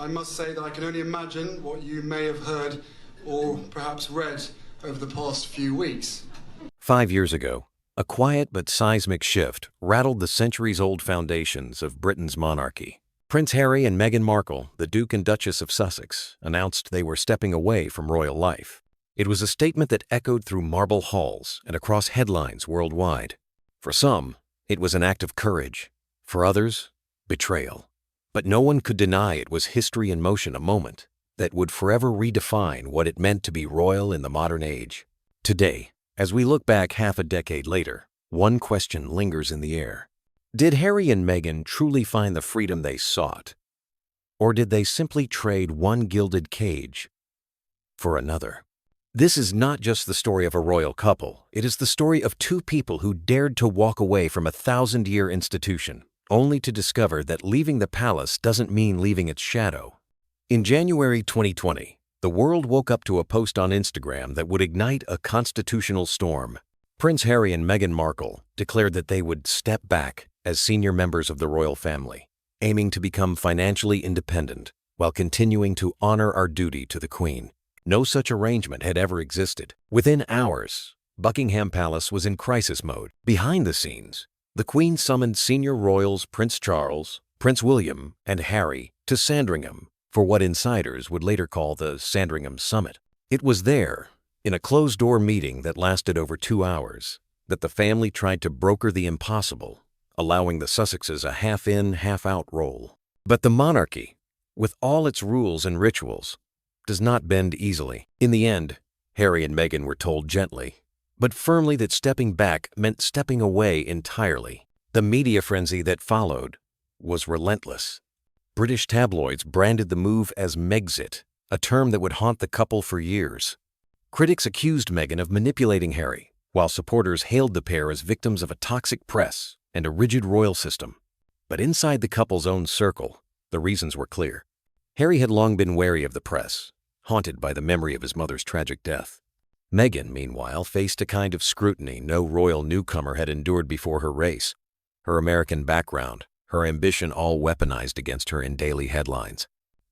I must say that I can only imagine what you may have heard or perhaps read over the past few weeks. 5 years ago, a quiet but seismic shift rattled the centuries-old foundations of Britain's monarchy. Prince Harry and Meghan Markle, the Duke and Duchess of Sussex, announced they were stepping away from royal life. It was a statement that echoed through marble halls and across headlines worldwide. For some, it was an act of courage. For others, betrayal. But no one could deny it was history in motion, a moment that would forever redefine what it meant to be royal in the modern age. Today, as we look back half a decade later, one question lingers in the air. Did Harry and Meghan truly find the freedom they sought? Or did they simply trade one gilded cage for another? This is not just the story of a royal couple. It is the story of two people who dared to walk away from a 1,000-year institution, only to discover that leaving the palace doesn't mean leaving its shadow. In January 2020, the world woke up to a post on Instagram that would ignite a constitutional storm. Prince Harry and Meghan Markle declared that they would step back as senior members of the royal family, aiming to become financially independent while continuing to honor our duty to the Queen. No such arrangement had ever existed. Within hours, Buckingham Palace was in crisis mode. Behind the scenes, the Queen summoned senior royals Prince Charles, Prince William, and Harry to Sandringham for what insiders would later call the Sandringham Summit. It was there, in a closed-door meeting that lasted over 2 hours, that the family tried to broker the impossible, allowing the Sussexes a half-in, half-out role. But the monarchy, with all its rules and rituals, does not bend easily. In the end, Harry and Meghan were told gently, but firmly, that stepping back meant stepping away entirely. The media frenzy that followed was relentless. British tabloids branded the move as Megxit, a term that would haunt the couple for years. Critics accused Meghan of manipulating Harry, while supporters hailed the pair as victims of a toxic press and a rigid royal system. But inside the couple's own circle, the reasons were clear. Harry had long been wary of the press, haunted by the memory of his mother's tragic death. Meghan, meanwhile, faced a kind of scrutiny no royal newcomer had endured before her race. Her American background, her ambition all weaponized against her in daily headlines.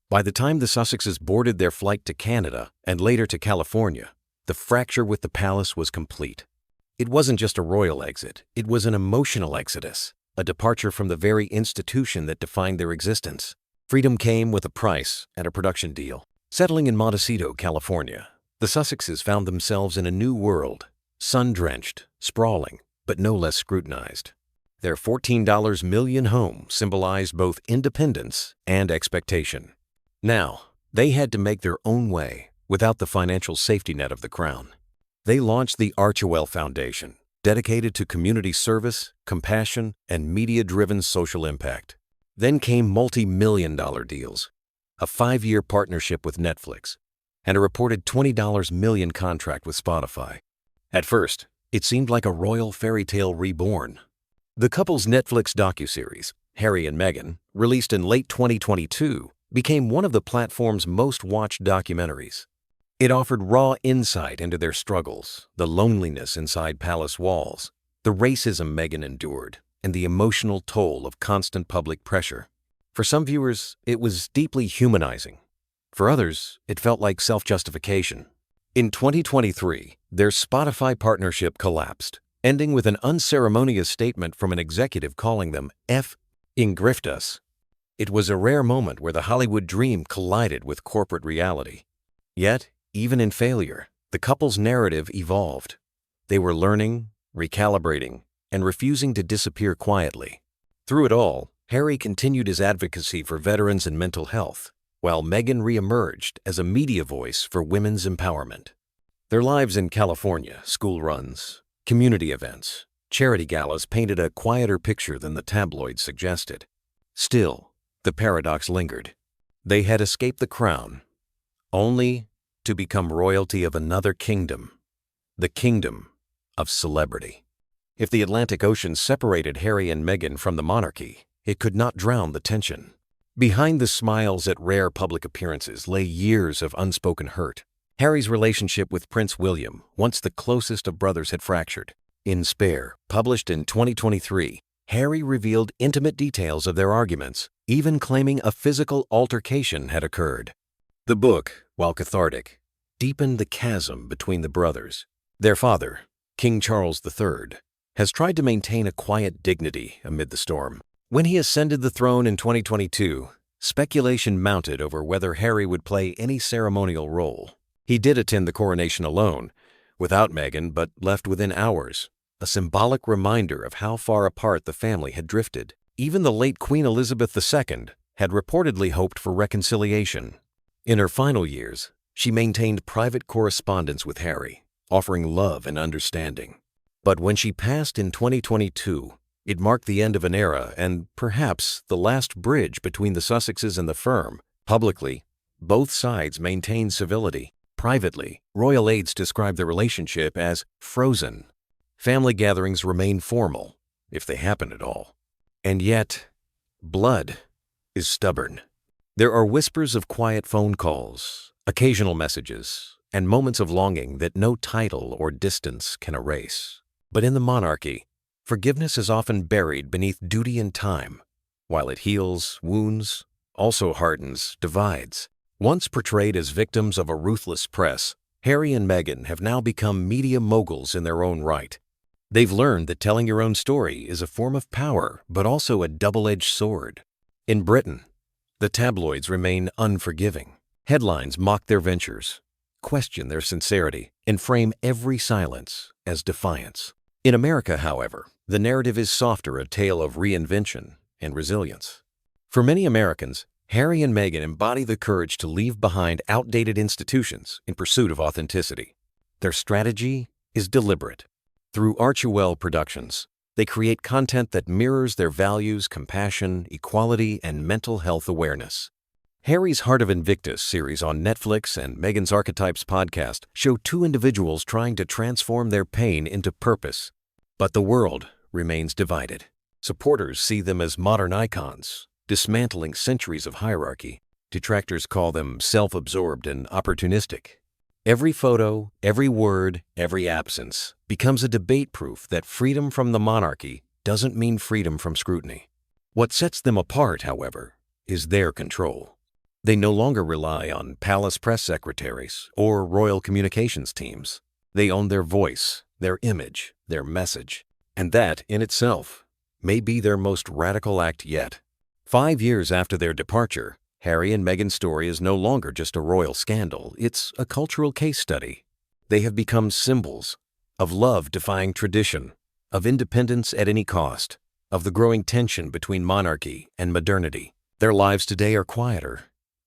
By the time the Sussexes boarded their flight to Canada and later to California, the fracture with the palace was complete. It wasn't just a royal exit, it was an emotional exodus, a departure from the very institution that defined their existence. Freedom came with a price and a production deal. Settling in Montecito, California, the Sussexes found themselves in a new world, sun-drenched, sprawling, but no less scrutinized. Their $14 million home symbolized both independence and expectation. Now, they had to make their own way without the financial safety net of the crown. They launched the Archewell Foundation, dedicated to community service, compassion, and media-driven social impact. Then came multi-million-dollar deals, a 5-year partnership with Netflix, and a reported $20 million contract with Spotify. At first, it seemed like a royal fairy tale reborn. The couple's Netflix docuseries, Harry and Meghan, released in late 2022, became one of the platform's most watched documentaries. It offered raw insight into their struggles, the loneliness inside palace walls, the racism Meghan endured, and the emotional toll of constant public pressure. For some viewers, it was deeply humanizing. For others, it felt like self-justification. In 2023, their Spotify partnership collapsed, ending with an unceremonious statement from an executive calling them F***ing griftus. It was a rare moment where the Hollywood dream collided with corporate reality. Yet, even in failure, the couple's narrative evolved. They were learning, recalibrating, and refusing to disappear quietly. Through it all, Harry continued his advocacy for veterans and mental health, while Meghan re-emerged as a media voice for women's empowerment. Their lives in California, school runs, community events, charity galas painted a quieter picture than the tabloids suggested. Still, the paradox lingered. They had escaped the crown, only to become royalty of another kingdom, the kingdom of celebrity. If the Atlantic Ocean separated Harry and Meghan from the monarchy, it could not drown the tension. Behind the smiles at rare public appearances lay years of unspoken hurt. Harry's relationship with Prince William, once the closest of brothers, had fractured. In Spare, published in 2023, Harry revealed intimate details of their arguments, even claiming a physical altercation had occurred. The book, while cathartic, deepened the chasm between the brothers. Their father, King Charles III, has tried to maintain a quiet dignity amid the storm. When he ascended the throne in 2022, speculation mounted over whether Harry would play any ceremonial role. He did attend the coronation alone, without Meghan, but left within hours, a symbolic reminder of how far apart the family had drifted. Even the late Queen Elizabeth II had reportedly hoped for reconciliation. In her final years, she maintained private correspondence with Harry, offering love and understanding. But when she passed in 2022, it marked the end of an era and, perhaps, the last bridge between the Sussexes and the firm. Publicly, both sides maintained civility. Privately, royal aides described the relationship as frozen. Family gatherings remain formal, if they happen at all. And yet, blood is stubborn. There are whispers of quiet phone calls, occasional messages, and moments of longing that no title or distance can erase. But in the monarchy, forgiveness is often buried beneath duty and time. While it heals wounds, also hardens divides. Once portrayed as victims of a ruthless press, Harry and Meghan have now become media moguls in their own right. They've learned that telling your own story is a form of power, but also a double-edged sword. In Britain, the tabloids remain unforgiving. Headlines mock their ventures, question their sincerity, and frame every silence as defiance. In America, however, the narrative is softer, a tale of reinvention and resilience. For many Americans, Harry and Meghan embody the courage to leave behind outdated institutions in pursuit of authenticity. Their strategy is deliberate. Through Archewell Productions, they create content that mirrors their values, compassion, equality, and mental health awareness. Harry's Heart of Invictus series on Netflix and Meghan's Archetypes podcast show two individuals trying to transform their pain into purpose. But the world remains divided. Supporters see them as modern icons, dismantling centuries of hierarchy. Detractors call them self-absorbed and opportunistic. Every photo, every word, every absence becomes a debate proof that freedom from the monarchy doesn't mean freedom from scrutiny. What sets them apart, however, is their control. They no longer rely on palace press secretaries or royal communications teams. They own their voice, their image, their message. And that, in itself, may be their most radical act yet. 5 years after their departure, Harry and Meghan's story is no longer just a royal scandal, it's a cultural case study. They have become symbols of love defying tradition, of independence at any cost, of the growing tension between monarchy and modernity. Their lives today are quieter,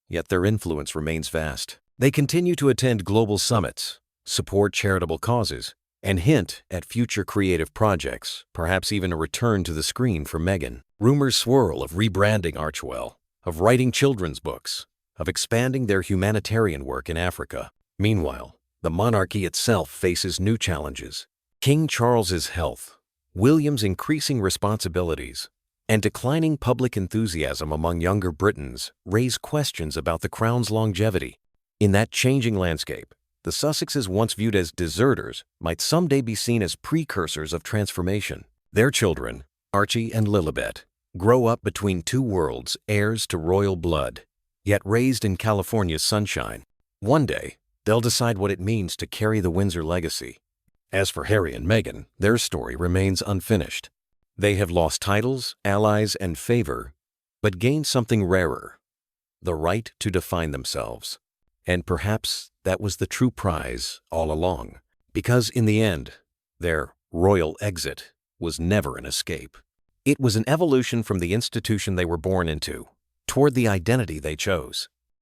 yet their influence remains vast. They continue to attend global summits, support charitable causes, and hint at future creative projects, perhaps even a return to the screen for Meghan. Rumors swirl of rebranding Archewell, of writing children's books, of expanding their humanitarian work in Africa. Meanwhile, the monarchy itself faces new challenges. King Charles's health, William's increasing responsibilities, and declining public enthusiasm among younger Britons raise questions about the crown's longevity. In that changing landscape, the Sussexes, once viewed as deserters, might someday be seen as precursors of transformation. Their children, Archie and Lilibet, grow up between two worlds, heirs to royal blood, yet raised in California's sunshine. One day, they'll decide what it means to carry the Windsor legacy. As for Harry and Meghan, their story remains unfinished. They have lost titles, allies, and favor, but gained something rarer: the right to define themselves. And perhaps that was the true prize all along, because in the end, their royal exit was never an escape. It was an evolution from the institution they were born into, toward the identity they chose.